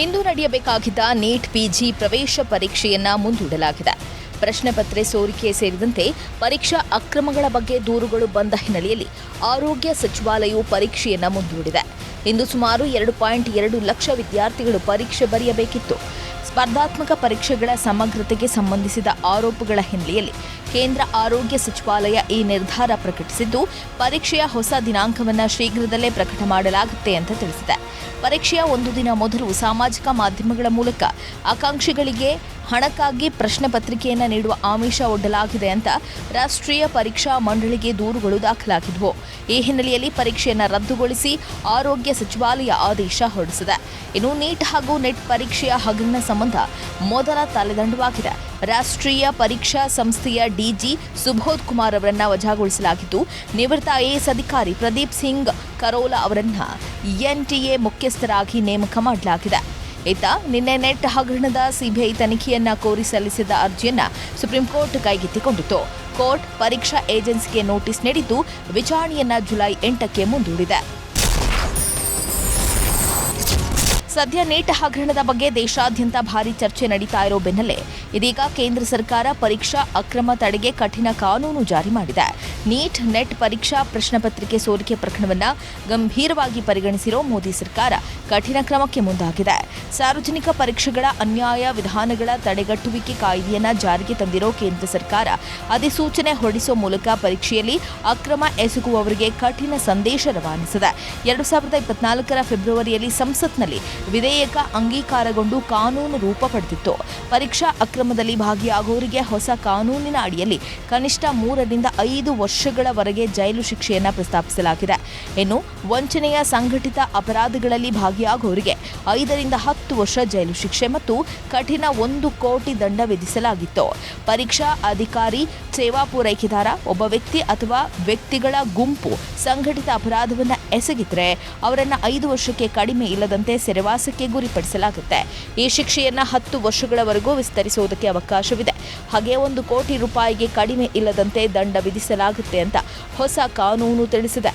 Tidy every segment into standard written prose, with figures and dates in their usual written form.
ಇಂದು ನಡೆಯಬೇಕಾಗಿದ್ದ neat PG ಪ್ರವೇಶ ಪರೀಕ್ಷೆಯನ್ನ ಮುಂದೂಡಲಾಗಿದೆ. ಪ್ರಶ್ನೆ ಪತ್ರೆ ಸೋರಿಕೆ ಸೇರಿದಂತೆ ಪರೀಕ್ಷಾ ಅಕ್ರಮಗಳ ಬಗ್ಗೆ ದೂರುಗಳು ಬಂದ ಹಿನ್ನೆಲೆಯಲ್ಲಿ ಆರೋಗ್ಯ ಸಚಿವಾಲಯವು ಪರೀಕ್ಷೆಯನ್ನ ಮುಂದೂಡಿದೆ. ಇಂದು ಸುಮಾರು 2.2 ಲಕ್ಷ ವಿದ್ಯಾರ್ಥಿಗಳು ಪರೀಕ್ಷೆ ಬರೆಯಬೇಕಿತ್ತು. ಸ್ಪರ್ಧಾತ್ಮಕ ಪರೀಕ್ಷೆಗಳ ಸಮಗ್ರತೆಗೆ ಸಂಬಂಧಿಸಿದ ಆರೋಪಗಳ ಹಿನ್ನೆಲೆಯಲ್ಲಿ ಕೇಂದ್ರ ಆರೋಗ್ಯ ಸಚಿವಾಲಯ ಈ ನಿರ್ಧಾರ ಪ್ರಕಟಿಸಿದ್ದು, ಪರೀಕ್ಷೆಯ ಹೊಸ ದಿನಾಂಕವನ್ನು ಶೀಘ್ರದಲ್ಲೇ ಪ್ರಕಟ ಮಾಡಲಾಗುತ್ತೆ ಅಂತ ತಿಳಿಸಿದೆ. ಪರೀಕ್ಷೆಯ ಒಂದು ದಿನ ಮೊದಲು ಸಾಮಾಜಿಕ ಮಾಧ್ಯಮಗಳ ಮೂಲಕ ಆಕಾಂಕ್ಷಿಗಳಿಗೆ ಹಣಕ್ಕಾಗಿ ಪ್ರಶ್ನೆ ಪತ್ರಿಕೆಯನ್ನು ನೀಡುವ ಆಮಿಷ ಒಡ್ಡಲಾಗಿದೆ ಅಂತ ರಾಷ್ಟ್ರೀಯ ಪರೀಕ್ಷಾ ಮಂಡಳಿಗೆ ದೂರುಗಳು ದಾಖಲಾಗಿದ್ದವು. ಈ ಹಿನ್ನೆಲೆಯಲ್ಲಿ ಪರೀಕ್ಷೆಯನ್ನು ರದ್ದುಗೊಳಿಸಿ ಆರೋಗ್ಯ ಸಚಿವಾಲಯ ಆದೇಶ ಹೊರಡಿಸಿದೆ. ಇನ್ನು ನೀಟ್ ಹಾಗೂ ನೆಟ್ ಪರೀಕ್ಷೆಯ ಹಗರಣ ಸಂಬಂಧ ಮೊದಲ ತಲೆದಂಡವಾಗಿದೆ. ರಾಷ್ಟ್ರೀಯ ಪರೀಕ್ಷಾ ಸಂಸ್ಥೆಯ ಡಿಜಿ ಸುಬೋಧ್ ಕುಮಾರ್ ಅವರನ್ನ ವಜಾಗೊಳಿಸಲಾಗಿದ್ದು, ನಿವೃತ್ತ ಐಎಎಸ್ ಅಧಿಕಾರಿ ಪ್ರದೀಪ್ ಸಿಂಗ್ ಕರೋಲಾ ಅವರನ್ನ ಎನ್ಟಿಎ ಮುಖ್ಯಸ್ಥರಾಗಿ ನೇಮಕ ಮಾಡಲಾಗಿದೆ. ನಿನ್ನೆ ನೆಟ್ ಹಗರಣದ ಸಿಬಿಐ ತನಿಖೆಯನ್ನ ಕೋರಿ ಸಲ್ಲಿಸಿದ್ದ ಅರ್ಜಿಯನ್ನ ಸುಪ್ರೀಂ ಕೋರ್ಟ್ ಕೈಗೆತ್ತಿಕೊಂಡಿತ್ತು. ಕೋರ್ಟ್ ಪರೀಕ್ಷಾ ಏಜೆನ್ಸಿಗೆ ನೋಟಿಸ್ ನೀಡಿದ್ದು, ವಿಚಾರಣೆಯನ್ನ ಜುಲೈ 8ಕ್ಕೆ ಮುಂದೂಡಿದೆ. ಸದ್ಯ ನೀಟ್ ಹಗರಣದ ಬಗ್ಗೆ ದೇಶಾದ್ಯಂತ ಭಾರೀ ಚರ್ಚೆ ನಡೀತಾ ಇರೋ ಬೆನ್ನಲ್ಲೇ ಇದೀಗ ಕೇಂದ್ರ ಸರ್ಕಾರ ಪರೀಕ್ಷಾ ಅಕ್ರಮ ತಡೆಗೆ ಕಠಿಣ ಕಾನೂನು ಜಾರಿ ಮಾಡಿದೆ. ನೀಟ್ ನೆಟ್ ಪರೀಕ್ಷಾ ಪ್ರಶ್ನೆ ಪತ್ರಿಕೆ ಸೋರಿಕೆ ಪ್ರಕರಣವನ್ನು ಗಂಭೀರವಾಗಿ ಪರಿಗಣಿಸಿರೋ ಮೋದಿ ಸರ್ಕಾರ ಕಠಿಣ ಕ್ರಮಕ್ಕೆ ಮುಂದಾಗಿದೆ. ಸಾರ್ವಜನಿಕ ಪರೀಕ್ಷೆಗಳ ಅನ್ಯಾಯ ವಿಧಾನಗಳ ತಡೆಗಟ್ಟುವಿಕೆ ಕಾಯ್ದೆಯನ್ನು ಜಾರಿಗೆ ತಂದಿರೋ ಕೇಂದ್ರ ಸರ್ಕಾರ ಅಧಿಸೂಚನೆ ಹೊರಡಿಸುವ ಮೂಲಕ ಪರೀಕ್ಷೆಯಲ್ಲಿ ಅಕ್ರಮ ಎಸಗುವವರಿಗೆ ಕಠಿಣ ಸಂದೇಶ ರವಾನಿಸಿದೆ. 2024ರ ಫೆಬ್ರವರಿಯಲ್ಲಿ ಸಂಸತ್ನಲ್ಲಿ ವಿಧೇಯಕ ಅಂಗೀಕಾರಗೊಂಡು ಕಾನೂನು ರೂಪ ಪಡೆದಿತ್ತು. ಪರೀಕ್ಷಾ ಅಕ್ರಮದಲ್ಲಿ ಭಾಗಿಯಾಗುವವರಿಗೆ ಹೊಸ ಕಾನೂನಿನ ಅಡಿಯಲ್ಲಿ ಕನಿಷ್ಠ 3 ರಿಂದ 5 ವರ್ಷಗಳವರೆಗೆ ಜೈಲು ಶಿಕ್ಷೆಯನ್ನು ಪ್ರಸ್ತಾಪಿಸಲಾಗಿದೆ. ಇನ್ನು ವಂಚನೆಯ ಸಂಘಟಿತ ಅಪರಾಧಗಳಲ್ಲಿ ಭಾಗಿಯಾಗುವವರಿಗೆ 5 ರಿಂದ 10 ವರ್ಷ ಜೈಲು ಶಿಕ್ಷೆ ಮತ್ತು ಕಠಿಣ 1 ಕೋಟಿ ದಂಡ ವಿಧಿಸಲಾಗಿತ್ತು. ಪರೀಕ್ಷಾ ಅಧಿಕಾರಿ, ಸೇವಾ ಪೂರೈಕೆದಾರ, ಒಬ್ಬ ವ್ಯಕ್ತಿ ಅಥವಾ ವ್ಯಕ್ತಿಗಳ ಗುಂಪು ಸಂಘಟಿತ ಅಪರಾಧವನ್ನು ಎಸಗಿದ್ರೆ ಅವರನ್ನು 5 ವರ್ಷಕ್ಕೆ ಕಡಿಮೆ ಇಲ್ಲದಂತೆ ಸೆರೆವಾಸಕ್ಕೆ ಗುರಿಪಡಿಸಲಾಗುತ್ತೆ. ಈ ಶಿಕ್ಷೆಯನ್ನು 10 ವರ್ಷಗಳವರೆಗೂ ವಿಸ್ತರಿಸುವುದಕ್ಕೆ ಅವಕಾಶವಿದೆ. ಹಾಗೆ 1 ಕೋಟಿ ರೂಪಾಯಿಗೆ ಕಡಿಮೆ ಇಲ್ಲದಂತೆ ದಂಡ ವಿಧಿಸಲಾಗುತ್ತೆ ಅಂತ ಹೊಸ ಕಾನೂನು ತಿಳಿಸಿದೆ.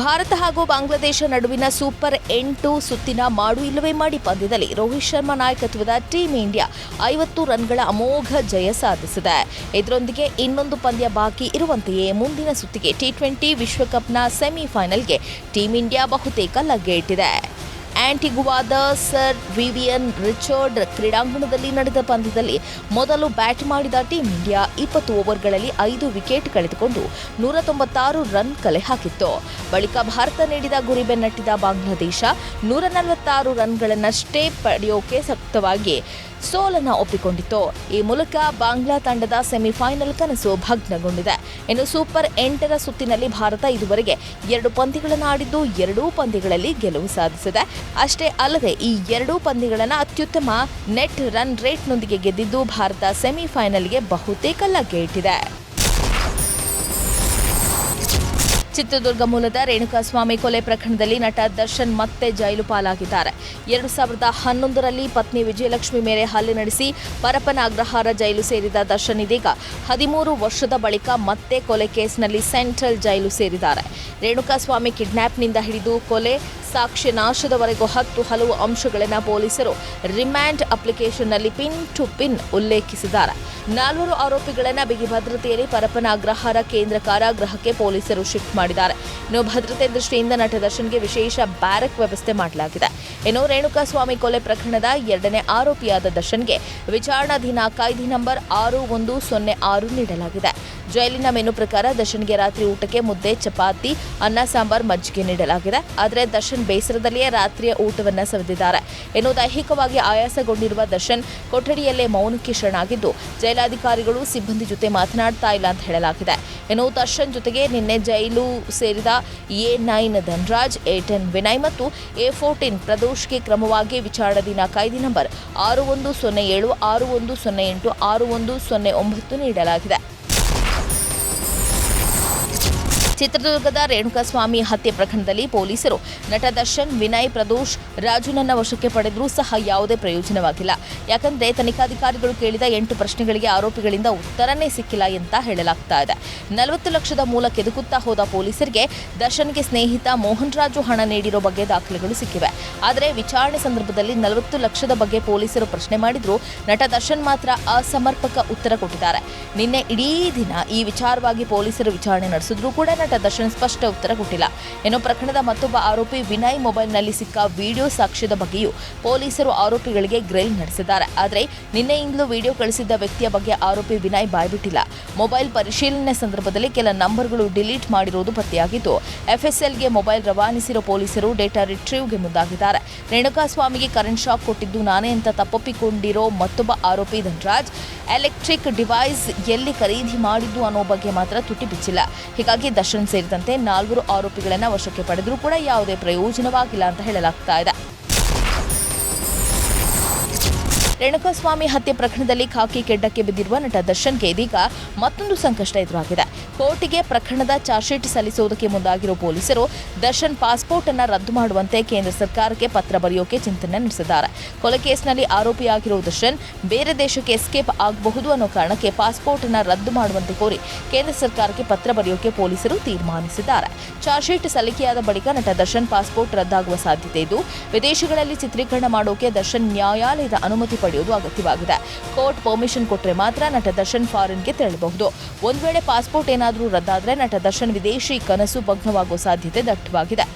ಭಾರತ ಹಾಗೂ ಬಾಂಗ್ಲಾದೇಶ ನಡುವಿನ ಸೂಪರ್ 8 ಸುತ್ತಿನ ಮಾಡು ಇಲ್ಲವೇ ಮಾಡಿ ಪಂದ್ಯದಲ್ಲಿ ರೋಹಿತ್ ಶರ್ಮಾ ನಾಯಕತ್ವದ ಟೀಂ ಇಂಡಿಯಾ 50 ರನ್ಗಳ ಅಮೋಘ ಜಯ ಸಾಧಿಸಿದೆ. ಇದರೊಂದಿಗೆ ಇನ್ನೊಂದು ಪಂದ್ಯ ಬಾಕಿ ಇರುವಂತೆಯೇ ಮುಂದಿನ ಸುತ್ತಿಗೆ ಟಿ20 ವಿಶ್ವಕಪ್ನ ಸೆಮಿಫೈನಲ್ಗೆ ಟೀಂ ಇಂಡಿಯಾ ಬಹುತೇಕ ಲಗ್ಗೆ ಇಟ್ಟಿದೆ. ಆಂಟಿಗುವಾದ ಸರ್ ವಿವಿಯನ್ ರಿಚರ್ಡ್ ಕ್ರೀಡಾಂಗಣದಲ್ಲಿ ನಡೆದ ಪಂದ್ಯದಲ್ಲಿ ಮೊದಲು ಬ್ಯಾಟ್ ಮಾಡಿದ ಟೀಂ ಇಂಡಿಯಾ 20 ಓವರ್ಗಳಲ್ಲಿ 5 ವಿಕೆಟ್ ಕಳೆದುಕೊಂಡು 196 ರನ್ ಕಲೆ ಹಾಕಿತ್ತು. ಬಳಿಕ ಭಾರತ ನೀಡಿದ ಗುರಿ ಬೆನ್ನಟ್ಟಿದ ಬಾಂಗ್ಲಾದೇಶ 146 ರನ್ಗಳನ್ನಷ್ಟೇ ಪಡೆಯೋಕೆ ಸಕ್ತವಾಗಿ ಸೋಲನ್ನು ಒಪ್ಪಿಕೊಂಡಿತ್ತು. ಈ ಮೂಲಕ ಬಾಂಗ್ಲಾ ತಂಡದ ಸೆಮಿಫೈನಲ್ ಕನಸು ಭಗ್ನಗೊಂಡಿದೆ. ಇನ್ನು ಸೂಪರ್ 8ರ ಸುತ್ತಿನಲ್ಲಿ ಭಾರತ ಇದುವರೆಗೆ 2 ಪಂದ್ಯಗಳನ್ನು ಆಡಿದ್ದು 2 ಪಂದ್ಯಗಳಲ್ಲಿ ಗೆಲುವು ಸಾಧಿಸಿದೆ. ಅಷ್ಟೇ ಅಲ್ಲದೆ ಈ 2 ಪಂದ್ಯಗಳನ್ನು ಅತ್ಯುತ್ತಮ ನೆಟ್ ರನ್ ರೇಟ್ನೊಂದಿಗೆ ಗೆದ್ದಿದ್ದು ಭಾರತ ಸೆಮಿಫೈನಲ್ಗೆ ಬಹುತೇಕ ಲಗ್ಗೆ ಇಟ್ಟಿದೆ. ಚಿತ್ರದುರ್ಗ ಮೂಲದ ರೇಣುಕಾಸ್ವಾಮಿ ಕೊಲೆ ಪ್ರಕರಣದಲ್ಲಿ ನಟ ದರ್ಶನ್ ಮತ್ತೆ ಜೈಲು ಪಾಲಾಗಿದ್ದಾರೆ. 2011ರಲ್ಲಿ ಪತ್ನಿ ವಿಜಯಲಕ್ಷ್ಮಿ ಮೇಲೆ ಹಲ್ಲೆ ನಡೆಸಿ ಪರಪ್ಪನ ಅಗ್ರಹಾರ ಜೈಲು ಸೇರಿದ ದರ್ಶನ್ ಇದೀಗ 13 ವರ್ಷದ ಬಳಿಕ ಮತ್ತೆ ಕೊಲೆ ಕೇಸ್ನಲ್ಲಿ ಸೆಂಟ್ರಲ್ ಜೈಲು ಸೇರಿದ್ದಾರೆ. ರೇಣುಕಾಸ್ವಾಮಿ ಕಿಡ್ನಾಪ್ನಿಂದ ಹಿಡಿದು ಕೊಲೆ ಸಾಕ್ಷ್ಯ ನಾಶದವರೆಗೂ 10 ಹಲವು ಅಂಶಗಳನ್ನು ಪೊಲೀಸರು ರಿಮ್ಯಾಂಡ್ ಅಪ್ಲಿಕೇಶನ್ನಲ್ಲಿ ಪಿನ್ ಟು ಪಿನ್ ಉಲ್ಲೇಖಿಸಿದ್ದಾರೆ. 4 ಆರೋಪಿಗಳನ್ನು ಬಿಗಿ ಭದ್ರತೆಯಲ್ಲಿ ಪರಪ್ಪನ ಅಗ್ರಹಾರ ಕೇಂದ್ರ ಕಾರಾಗೃಹಕ್ಕೆ ಪೊಲೀಸರು ಶಿಫ್ಟ್ ಮಾಡಿದ್ದಾರೆ. ಇನ್ನು ಭದ್ರತೆ ದೃಷ್ಟಿಯಿಂದ ನಟ ದರ್ಶನ್ಗೆ ವಿಶೇಷ ಬ್ಯಾರಕ್ ವ್ಯವಸ್ಥೆ ಮಾಡಲಾಗಿದೆ. ಇನ್ನು ರೇಣುಕಾಸ್ವಾಮಿ ಕೊಲೆ ಪ್ರಕರಣದ 2ನೇ ಆರೋಪಿಯಾದ ದರ್ಶನ್ಗೆ ವಿಚಾರಣಾಧೀನ ಕಾಯ್ದೆ ನಂಬರ್ 6106 ನೀಡಲಾಗಿದೆ. ಜೈಲಿನ ಮೆನು ಪ್ರಕಾರ ದರ್ಶನ್ಗೆ ರಾತ್ರಿ ಊಟಕ್ಕೆ ಮುದ್ದೆ, ಚಪಾತಿ, ಅನ್ನ, ಸಾಂಬಾರ್, ಮಜ್ಜಿಗೆ ನೀಡಲಾಗಿದೆ. ಆದರೆ ದರ್ಶನ್ ಬೇಸರದಲ್ಲಿಯೇ ರಾತ್ರಿಯ ಊಟವನ್ನು ಸವಿದಿದ್ದಾರೆ. ಇನ್ನು ದೈಹಿಕವಾಗಿ ಆಯಾಸಗೊಂಡಿರುವ ದರ್ಶನ್ ಕೊಠಡಿಯಲ್ಲೇ ಮೌನಕ್ಕೆ ಶರಣಾಗಿದ್ದು ಜೈಲಾಧಿಕಾರಿಗಳು ಸಿಬ್ಬಂದಿ ಜೊತೆ ಮಾತನಾಡ್ತಾ ಇಲ್ಲ ಅಂತ ಹೇಳಲಾಗಿದೆ. ಇನ್ನು ದರ್ಶನ್ ಜೊತೆಗೆ ನಿನ್ನೆ ಜೈಲು ಸೇರಿದ A9 ಧನ್ರಾಜ್, A10 ವಿನಯ್ ಮತ್ತು A14 ಪ್ರದೋಷ್ಗೆ ಕ್ರಮವಾಗಿ ವಿಚಾರಣಾಧೀನ ಕಾಯ್ದೆ ನಂಬರ್ 6107, 6108, 6109 ನೀಡಲಾಗಿದೆ. ಚಿತ್ರದುರ್ಗದ ರೇಣುಕಾಸ್ವಾಮಿ ಹತ್ಯೆ ಪ್ರಕರಣದಲ್ಲಿ ಪೊಲೀಸರು ನಟ ದರ್ಶನ್, ವಿನಯ್, ಪ್ರದೋಷ್, ರಾಜುನನ್ನ ವಶಕ್ಕೆ ಪಡೆದರೂ ಸಹ ಯಾವುದೇ ಪ್ರಯೋಜನವಾಗಿಲ್ಲ. ಯಾಕಂದ್ರೆ ತನಿಖಾಧಿಕಾರಿಗಳು ಕೇಳಿದ 8 ಪ್ರಶ್ನೆಗಳಿಗೆ ಆರೋಪಿಗಳಿಂದ ಉತ್ತರನೇ ಸಿಕ್ಕಿಲ್ಲ ಅಂತ ಹೇಳಲಾಗ್ತಾ ಇದೆ. 40 ಲಕ್ಷದ ಮೂಲ ಕೆದಕುತ್ತಾ ಹೋದ ಪೊಲೀಸರಿಗೆ ದರ್ಶನ್ಗೆ ಸ್ನೇಹಿತ ಮೋಹನ್ ರಾಜು ಹಣ ನೀಡಿರೋ ಬಗ್ಗೆ ದಾಖಲೆಗಳು ಸಿಕ್ಕಿವೆ. ಆದರೆ ವಿಚಾರಣೆ ಸಂದರ್ಭದಲ್ಲಿ 40 ಲಕ್ಷದ ಬಗ್ಗೆ ಪೊಲೀಸರು ಪ್ರಶ್ನೆ ಮಾಡಿದ್ರು. ನಟ ದರ್ಶನ್ ಮಾತ್ರ ಅಸಮರ್ಪಕ ಉತ್ತರ ಕೊಟ್ಟಿದ್ದಾರೆ. ನಿನ್ನೆ ಇಡೀ ದಿನ ಈ ವಿಚಾರವಾಗಿ ಪೊಲೀಸರು ವಿಚಾರಣೆ ನಡೆಸಿದ್ರು ಕೂಡ ನಟ ದರ್ಶನ್ ಸ್ಪಷ್ಟ ಉತ್ತರ ಕೊಟ್ಟಿಲ್ಲ. ಇನ್ನು ಪ್ರಕರಣದ ಮತ್ತೊಬ್ಬ ಆರೋಪಿ ವಿನಯ್ ಮೊಬೈಲ್ನಲ್ಲಿ ಸಿಕ್ಕ ವಿಡಿಯೋ ಸಾಕ್ಷ್ಯದ ಬಗ್ಗೆಯೂ ಪೊಲೀಸರು ಆರೋಪಿಗಳಿಗೆ ಗ್ರಿಲ್ ನಡೆಸಿದ್ದಾರೆ. ಆದರೆ ನಿನ್ನೆಯಿಂದಲೂ ವಿಡಿಯೋ ಕಳಿಸಿದ್ದ ವ್ಯಕ್ತಿಯ ಬಗ್ಗೆ ಆರೋಪಿ ವಿನಯ್ ಬಾಯ್ಬಿಟ್ಟಿಲ್ಲ. ಮೊಬೈಲ್ ಪರಿಶೀಲನೆ ಸಂದರ್ಭದಲ್ಲಿ ಕೆಲ ನಂಬರ್ಗಳು ಡಿಲೀಟ್ ಮಾಡಿರುವುದು ಪತ್ತೆಯಾಗಿದ್ದು, ಎಫ್ಎಸ್ಎಲ್ಗೆ ಮೊಬೈಲ್ ರವಾನಿಸಿರೋ ಪೊಲೀಸರು ಡೇಟಾ ರಿಟ್ರೀವ್ಗೆ ಮುಂದಾಗಿದ್ದಾರೆ. ರೇಣುಕಾಸ್ವಾಮಿಗೆ ಕರೆಂಟ್ ಶಾಕ್ ಕೊಟ್ಟಿದ್ದು ನಾನೇ ಅಂತ ತಪ್ಪೊಪ್ಪಿಕೊಂಡಿರೋ ಮತ್ತೊಬ್ಬ ಆರೋಪಿ ಧನರಾಜ್ ಎಲೆಕ್ಟ್ರಿಕ್ ಡಿವೈಸ್ ಎಲ್ಲಿ ಖರೀದಿ ಮಾಡಿದ್ದು ಅನ್ನೋ ಬಗ್ಗೆ ಮಾತ್ರ ತುಟಿ ಬಿಚ್ಚಿಲ್ಲ. ಹೀಗಾಗಿ ದರ್ಶನ್ ಸೇರಿದಂತೆ 4 ಆರೋಪಿಗಳನ್ನು ವಶಕ್ಕೆ ಪಡೆದರೂ ಕೂಡ ಯಾವುದೇ ಪ್ರಯೋಜನವಾಗಿಲ್ಲ ಅಂತ ಹೇಳಲಾಗ್ತಾ ಇದೆ. ರೇಣುಕಾಸ್ವಾಮಿ ಹತ್ಯೆ ಪ್ರಕರಣದಲ್ಲಿ ಖಾಕಿ ಕೆಡ್ಡಕ್ಕೆ ಬಿದ್ದಿರುವ ನಟ ದರ್ಶನ್ಗೆ ಇದೀಗ ಮತ್ತೊಂದು ಸಂಕಷ್ಟ ಎದುರಾಗಿದೆ. ಕೋರ್ಟಿಗೆ ಪ್ರಕರಣದ ಚಾರ್ಜ್ ಶೀಟ್ ಸಲ್ಲಿಸುವುದಕ್ಕೆ ಮುಂದಾಗಿರೋ ಪೊಲೀಸರು ದರ್ಶನ್ ಪಾಸ್ಪೋರ್ಟ್ ಅನ್ನು ರದ್ದು ಮಾಡುವಂತೆ ಕೇಂದ್ರ ಸರ್ಕಾರಕ್ಕೆ ಪತ್ರ ಬರೆಯೋಕೆ ಚಿಂತನೆ ನಡೆಸಿದ್ದಾರೆ. ಕೊಲೆ ಕೇಸ್ನಲ್ಲಿ ಆರೋಪಿಯಾಗಿರೋ ದರ್ಶನ್ ಬೇರೆ ದೇಶಕ್ಕೆ ಎಸ್ಕೇಪ್ ಆಗಬಹುದು ಅನ್ನೋ ಕಾರಣಕ್ಕೆ ಪಾಸ್ಪೋರ್ಟ್ ಅನ್ನು ರದ್ದು ಮಾಡುವಂತೆ ಕೋರಿ ಕೇಂದ್ರ ಸರ್ಕಾರಕ್ಕೆ ಪತ್ರ ಬರೆಯೋಕೆ ಪೊಲೀಸರು ತೀರ್ಮಾನಿಸಿದ್ದಾರೆ. ಚಾರ್ಜ್ ಶೀಟ್ ಸಲ್ಲಿಕೆಯಾದ ಬಳಿಕ ನಟ ದರ್ಶನ್ ಪಾಸ್ಪೋರ್ಟ್ ರದ್ದಾಗುವ ಸಾಧ್ಯತೆ ಇದ್ದು, ವಿದೇಶಗಳಲ್ಲಿ ಚಿತ್ರೀಕರಣ ಮಾಡೋಕೆ ದರ್ಶನ್ ನ್ಯಾಯಾಲಯದ ಅನುಮತಿ ಪಡೆಯುವುದು ಅಗತ್ಯವಾಗಿದೆ. ಕೋರ್ಟ್ ಪರ್ಮಿಷನ್ ಕೊಟ್ಟರೆ ಮಾತ್ರ ನಟ ದರ್ಶನ್ ಫಾರಿನ್ಗೆ ತೆರಳಬಹುದು. ಒಂದು ವೇಳೆ ಪಾಸ್ಪೋರ್ಟ್ ಏನಾದರೂ ರದ್ದಾದರೆ ನಟ ದರ್ಶನ್ ವಿದೇಶಿ ಕನಸು ಭಗ್ನವಾಗುವ ಸಾಧ್ಯತೆ ದಟ್ಟವಾಗಿದೆ.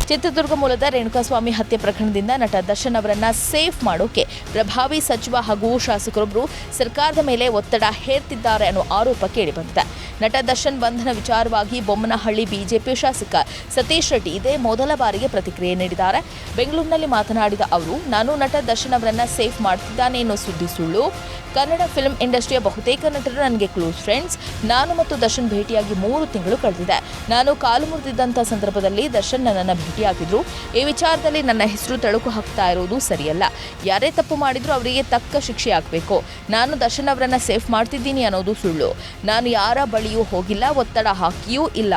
ಚಿತ್ರದುರ್ಗ ಮೂಲದ ರೇಣುಕಾಸ್ವಾಮಿ ಹತ್ಯೆ ಪ್ರಕರಣದಿಂದ ನಟ ದರ್ಶನ್ ಅವರನ್ನ ಸೇಫ್ ಮಾಡೋಕೆ ಪ್ರಭಾವಿ ಸಚಿವ ಹಾಗೂ ಶಾಸಕರೊಬ್ಬರು ಸರ್ಕಾರದ ಮೇಲೆ ಒತ್ತಡ ಹೇರ್ತಿದ್ದಾರೆ ಅನ್ನೋ ಆರೋಪ ಕೇಳಿಬಂದಿದೆ. ನಟ ದರ್ಶನ್ ಬಂಧನ ವಿಚಾರವಾಗಿ ಬೊಮ್ಮನಹಳ್ಳಿ ಬಿಜೆಪಿ ಶಾಸಕ ಸತೀಶ್ ರೆಡ್ಡಿ ಇದೇ ಮೊದಲ ಬಾರಿಗೆ ಪ್ರತಿಕ್ರಿಯೆ ನೀಡಿದ್ದಾರೆ. ಬೆಂಗಳೂರಿನಲ್ಲಿ ಮಾತನಾಡಿದ ಅವರು, ನಾನು ನಟ ದರ್ಶನ್ ಅವರನ್ನ ಸೇಫ್ ಮಾಡ್ತಿದ್ದಾನೆ ಎನ್ನೋ ಸುದ್ದಿ ಸುಳ್ಳು. ಕನ್ನಡ ಫಿಲ್ಮ್ ಇಂಡಸ್ಟ್ರಿಯ ಬಹುತೇಕ ನಟರು ನನಗೆ ಕ್ಲೋಸ್ ಫ್ರೆಂಡ್ಸ್. ನಾನು ಮತ್ತು ದರ್ಶನ್ ಭೇಟಿಯಾಗಿ 3 ತಿಂಗಳು ಕಳೆದಿದೆ. ನಾನು ಕಾಲು ಮುರಿದಿದ್ದಂಥ ಸಂದರ್ಭದಲ್ಲಿ ದರ್ಶನ್ ನನ್ನನ್ನು ಭೇಟಿಯಾಗಿದ್ರು. ಈ ವಿಚಾರದಲ್ಲಿ ನನ್ನ ಹೆಸರು ತಳುಕು ಹಾಕ್ತಾ ಇರೋದು ಸರಿಯಲ್ಲ. ಯಾರೇ ತಪ್ಪು ಮಾಡಿದ್ರು ಅವರಿಗೆ ತಕ್ಕ ಶಿಕ್ಷೆ ಆಗಬೇಕು. ನಾನು ದರ್ಶನ್ ಅವರನ್ನ ಸೇಫ್ ಮಾಡ್ತಿದ್ದೀನಿ ಅನ್ನೋದು ಸುಳ್ಳು. ನಾನು ಯಾರ ಬಳಿಯೂ ಹೋಗಿಲ್ಲ, ಒತ್ತಡ ಹಾಕಿಯೂ ಇಲ್ಲ.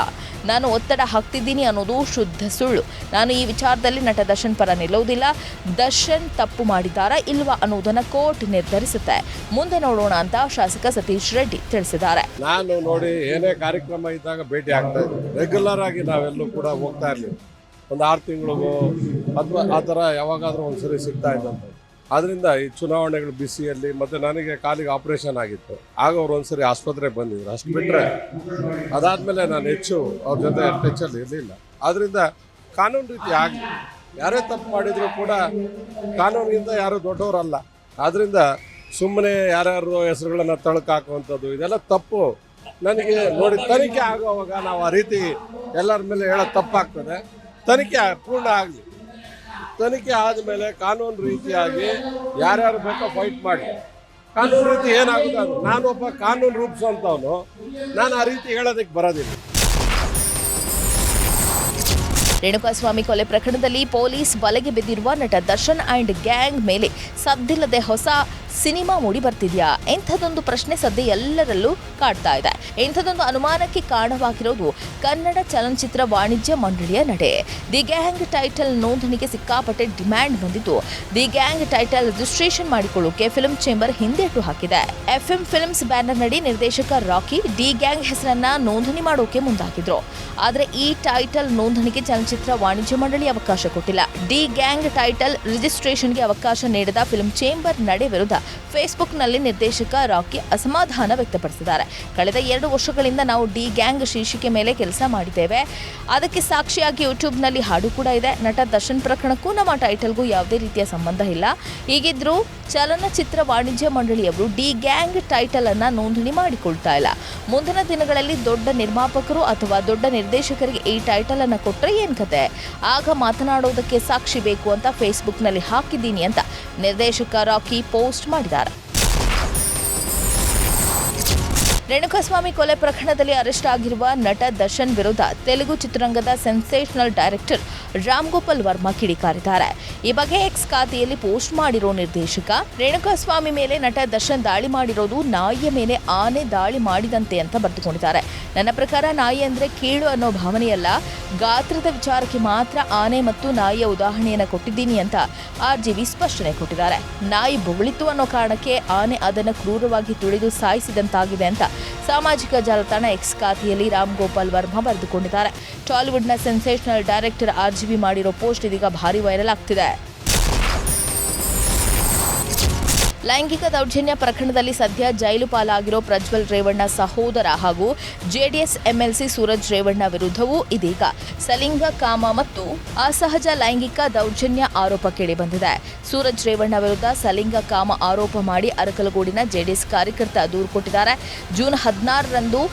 ನಾನು ಒತ್ತಡ ಹಾಕ್ತಿದ್ದೀನಿ ಅನ್ನೋದು ಶುದ್ಧ ಸುಳ್ಳು. ನಾನು ಈ ವಿಚಾರದಲ್ಲಿ ನಟ ದರ್ಶನ್ ಪರ ನಿಲ್ಲುವುದಿಲ್ಲ. ದರ್ಶನ್ ತಪ್ಪು ಮಾಡಿದ್ದಾರಾ ಇಲ್ವಾ ಅನ್ನೋದನ್ನ ಕೋರ್ಟ್ ನಿರ್ಧರಿಸುತ್ತೆ. ಮುಂದೆ ನೋಡೋಣ ಅಂತ ಶಾಸಕ ಸತೀಶ್ ರೆಡ್ಡಿ ತಿಳಿಸಿದ್ದಾರೆ. ನಾನು ನೋಡಿ ಏನೇ ಕಾರ್ಯಕ್ರಮ ಇದ್ದಾಗ ಭೇಟಿ ಆಗ್ತಾ ಇದ್ದೆ. ರೆಗ್ಯುಲರ್ ಆಗಿ ನಾವೆಲ್ಲೂ ಕೂಡ ಹೋಗ್ತಾ ಇರಲಿಲ್ಲ. ಒಂದು 6 ತಿಂಗಳಿಗೂ ಅಥವಾ ಆ ಥರ ಯಾವಾಗಾದರೂ ಒಂದ್ಸರಿ ಸಿಗ್ತಾ ಇದ್ದಂತೆ. ಆದ್ದರಿಂದ ಈ ಚುನಾವಣೆಗಳು ಬಿಸಿಯಲ್ಲಿ ಮತ್ತು ನನಗೆ ಕಾಲಿಗೆ ಆಪರೇಷನ್ ಆಗಿತ್ತು. ಆಗ ಅವ್ರು ಒಂದ್ಸರಿ ಆಸ್ಪತ್ರೆಗೆ ಬಂದಿದ್ರು. ಅಷ್ಟು ಬಿಟ್ಟರೆ ಅದಾದಮೇಲೆ ನಾನು ಹೆಚ್ಚು ಅವ್ರ ಜೊತೆ ಟಚಲ್ಲಿ ಇರಲಿಲ್ಲ. ಆದ್ದರಿಂದ ಕಾನೂನು ರೀತಿ ಆಗಲಿ, ಯಾರೇ ತಪ್ಪು ಮಾಡಿದರೂ ಕೂಡ ಕಾನೂನಿಗಿಂತ ಯಾರೂ ದೊಡ್ಡವರಲ್ಲ. ಆದ್ದರಿಂದ ಸುಮ್ಮನೆ ಯಾರ್ಯಾರು ಹೆಸರುಗಳನ್ನು ತಳಕಾಕುವಂಥದ್ದು ಇದೆಲ್ಲ ತಪ್ಪು. ನನಗೆ ನೋಡಿ, ತನಿಖೆ ಆಗುವಾಗ ನಾವು ಆ ರೀತಿ ಎಲ್ಲರ ಮೇಲೆ ಹೇಳೋದು ತಪ್ಪಾಗ್ತದೆ. ತನಿಖೆ ಪೂರ್ಣ ಆಗಲಿ. ತನಿಖೆ ಆದಮೇಲೆ ಕಾನೂನು ರೀತಿಯಾಗಿ ಯಾರ್ಯಾರು ಬೇಕೋ ಫೈಟ್ ಮಾಡಿ. ಕಾನೂನು ರೀತಿ ಏನಾಗುತ್ತೆ ಅದು. ನಾನೊಬ್ಬ ಕಾನೂನು ರೂಪಿಸುವಂಥವನು, ನಾನು ಆ ರೀತಿ ಹೇಳೋದಕ್ಕೆ ಬರೋದಿಲ್ಲ. ರೇಣುಕಾಸ್ವಾಮಿ ಕೊಲೆ ಪ್ರಕರಣದಲ್ಲಿ ಪೊಲೀಸ್ ಬಲೆಗೆ ಬಿದ್ದಿರುವ ನಟ ದರ್ಶನ್ ಅಂಡ್ ಗ್ಯಾಂಗ್ ಮೇಲೆ ಸದ್ದಿಲ್ಲದೆ ಹೊಸ ಸಿನಿಮಾ ಮೂಡಿ ಬರ್ತಿದ್ಯಾ? ಇಂಥದೊಂದು ಪ್ರಶ್ನೆ ಸದ್ಯ ಎಲ್ಲರಲ್ಲೂ ಕಾಡ್ತಾ ಇದೆ. ಇಂಥದೊಂದು ಅನುಮಾನಕ್ಕೆ ಕಾರಣವಾಗಿರೋದು ಕನ್ನಡ ಚಲನಚಿತ್ರ ವಾಣಿಜ್ಯ ಮಂಡಳಿಯ ನಡೆ. ದಿ ಗ್ಯಾಂಗ್ ಟೈಟಲ್ ನೋಂದಣಿಗೆ ಸಿಕ್ಕಾಪಟ್ಟೆ ಡಿಮ್ಯಾಂಡ್ ಬಂದಿದ್ದು, ದಿ ಗ್ಯಾಂಗ್ ಟೈಟಲ್ ರಿಜಿಸ್ಟ್ರೇಷನ್ ಮಾಡಿಕೊಳ್ಳೋಕೆ ಫಿಲ್ಮ್ ಚೇಂಬರ್ ಹಿಂದೇಟು ಹಾಕಿದೆ. ಎಫ್ಎಂ ಫಿಲ್ಮ್ಸ್ ಬ್ಯಾನರ್ ನಡಿ ನಿರ್ದೇಶಕ ರಾಕಿ ಡಿ ಗ್ಯಾಂಗ್ ಹೆಸರನ್ನ ನೋಂದಣಿ ಮಾಡೋಕೆ ಮುಂದಾಗಿದ್ರು. ಆದರೆ ಈ ಟೈಟಲ್ ನೋಂದಣಿಗೆ ಚಲನಚಿತ್ರ ವಾಣಿಜ್ಯ ಮಂಡಳಿ ಅವಕಾಶ ಕೊಟ್ಟಿಲ್ಲ. ಡಿ ಗ್ಯಾಂಗ್ ಟೈಟಲ್ ರಿಜಿಸ್ಟ್ರೇಷನ್ಗೆ ಅವಕಾಶ ನೀಡದ ಫಿಲ್ಮ್ ಚೇಂಬರ್ ನಡೆ ವಿರುದ್ಧ ಫೇಸ್ಬುಕ್ನಲ್ಲಿ ನಿರ್ದೇಶಕ ರಾಕಿ ಅಸಮಾಧಾನ ವ್ಯಕ್ತಪಡಿಸಿದ್ದಾರೆ. ಕಳೆದ 2 ವರ್ಷಗಳಿಂದ ನಾವು ಡಿ ಗ್ಯಾಂಗ್ ಶೀರ್ಷಿಕೆ ಮೇಲೆ ಕೆಲಸ ಮಾಡಿದ್ದೇವೆ. ಅದಕ್ಕೆ ಸಾಕ್ಷಿಯಾಗಿ ಯೂಟ್ಯೂಬ್ನಲ್ಲಿ ಹಾಡು ಕೂಡ ಇದೆ. ನಟ ದರ್ಶನ್ ಪ್ರಕರಣಕ್ಕೂ ನಮ್ಮ ಟೈಟಲ್ಗೂ ಯಾವುದೇ ರೀತಿಯ ಸಂಬಂಧ ಇಲ್ಲ. ಹೀಗಿದ್ರೂ ಚಲನಚಿತ್ರ ವಾಣಿಜ್ಯ ಮಂಡಳಿಯವರು ಡಿ ಗ್ಯಾಂಗ್ ಟೈಟಲ್ ಅನ್ನ ನೋಂದಣಿ ಮಾಡಿಕೊಳ್ತಾ ಇಲ್ಲ. ಮುಂದಿನ ದಿನಗಳಲ್ಲಿ ದೊಡ್ಡ ನಿರ್ಮಾಪಕರು ಅಥವಾ ದೊಡ್ಡ ನಿರ್ದೇಶಕರಿಗೆ ಈ ಟೈಟಲ್ ಅನ್ನ ಕೊಟ್ಟರೆ ಏನ್ ಕತೆ? ಆಗ ಮಾತನಾಡೋದಕ್ಕೆ ಸಾಕ್ಷಿ ಬೇಕು ಅಂತ ಫೇಸ್ಬುಕ್ನಲ್ಲಿ ಹಾಕಿದ್ದೀನಿ ಅಂತ ನಿರ್ದೇಶಕ ರಾಕಿ ಪೋಸ್ಟ್ ಮಾಡಿದ್ದಾರೆ. ರೇಣುಕಾಸ್ವಾಮಿ ಕೊಲೆ ಪ್ರಕರಣದಲ್ಲಿ ಅರೆಸ್ಟ್ ಆಗಿರುವ ನಟ ದರ್ಶನ್ ವಿರುದ್ಧ ತೆಲುಗು ಚಿತ್ರರಂಗದ ಸೆನ್ಸೇಷನಲ್ ಡೈರೆಕ್ಟರ್ ರಾಮ್ ಗೋಪಾಲ್ ವರ್ಮಾ ಕಿಡಿಕಾರಿದ್ದಾರೆ. ಈ ಬಗ್ಗೆ ಎಕ್ಸ್ ಖಾತೆಯಲ್ಲಿ ಪೋಸ್ಟ್ ಮಾಡಿರೋ ನಿರ್ದೇಶಕ, ರೇಣುಕಾಸ್ವಾಮಿ ಮೇಲೆ ನಟ ದರ್ಶನ್ ದಾಳಿ ಮಾಡಿರೋದು ನಾಯಿಯ ಮೇಲೆ ಆನೆ ದಾಳಿ ಮಾಡಿದಂತೆ ಅಂತ ಬರೆದುಕೊಂಡಿದ್ದಾರೆ. ನನ್ನ ಪ್ರಕಾರ ನಾಯಿ ಅಂದ್ರೆ ಕೀಳು ಅನ್ನೋ ಭಾವನೆಯಲ್ಲ, ಗಾತ್ರದ ವಿಚಾರಕ್ಕೆ ಮಾತ್ರ ಆನೆ ಮತ್ತು ನಾಯಿಯ ಉದಾಹರಣೆಯನ್ನು ಕೊಟ್ಟಿದ್ದೀನಿ ಅಂತ RGV ಸ್ಪಷ್ಟನೆ ಕೊಟ್ಟಿದ್ದಾರೆ. ನಾಯಿ ಬೊಗಳಿತು ಅನ್ನೋ ಕಾರಣಕ್ಕೆ ಆನೆ ಅದನ್ನು ಕ್ರೂರವಾಗಿ ತುಳಿದು ಸಾಯಿಸಿದಂತಾಗಿದೆ ಅಂತ ಸಾಮಾಜಿಕ ಜಾಲತಾಣ ಎಕ್ಸ್ ಖಾತೆಯಲ್ಲಿ ರಾಮ್ ಗೋಪಾಲ್ ವರ್ಮಾ ಬರೆದುಕೊಂಡಿದ್ದಾರೆ. ಟಾಲಿವುಡ್ನ ಸೆನ್ಸೇಷನಲ್ ಡೈರೆಕ್ಟರ್ RGV ಮಾಡಿರೋ ಪೋಸ್ಟ್ ಇದೀಗ ಭಾರಿ ವೈರಲ್ ಆಗ್ತಿದೆ. ಲೈಂಗಿಕ ದೌರ್ಜನ್ಯ ಪ್ರಕರಣದಲ್ಲಿ ಸದ್ಯ ಜೈಲು ಪಾಲಾಗಿರೋ ಪ್ರಜ್ವಲ್ ರೇವಣ್ಣ ಸಹೋದರ ಹಾಗೂ JDS MLC ಸೂರಜ್ ರೇವಣ್ಣ ವಿರುದ್ಧವೂ ಇದೀಗ ಸಲಿಂಗ ಕಾಮ ಮತ್ತು ಅಸಹಜ ಲೈಂಗಿಕ ದೌರ್ಜನ್ಯ ಆರೋಪ ಕೇಳಿಬಂದಿದೆ. ಸೂರಜ್ ರೇವಣ್ಣ ವಿರುದ್ಧ ಸಲಿಂಗ ಕಾಮ ಆರೋಪ ಮಾಡಿ ಅರಕಲಗೂಡಿನ JDS ಕಾರ್ಯಕರ್ತ ದೂರು ಕೊಟ್ಟಿದ್ದಾರೆ. ಜೂನ್ 16ರಂದು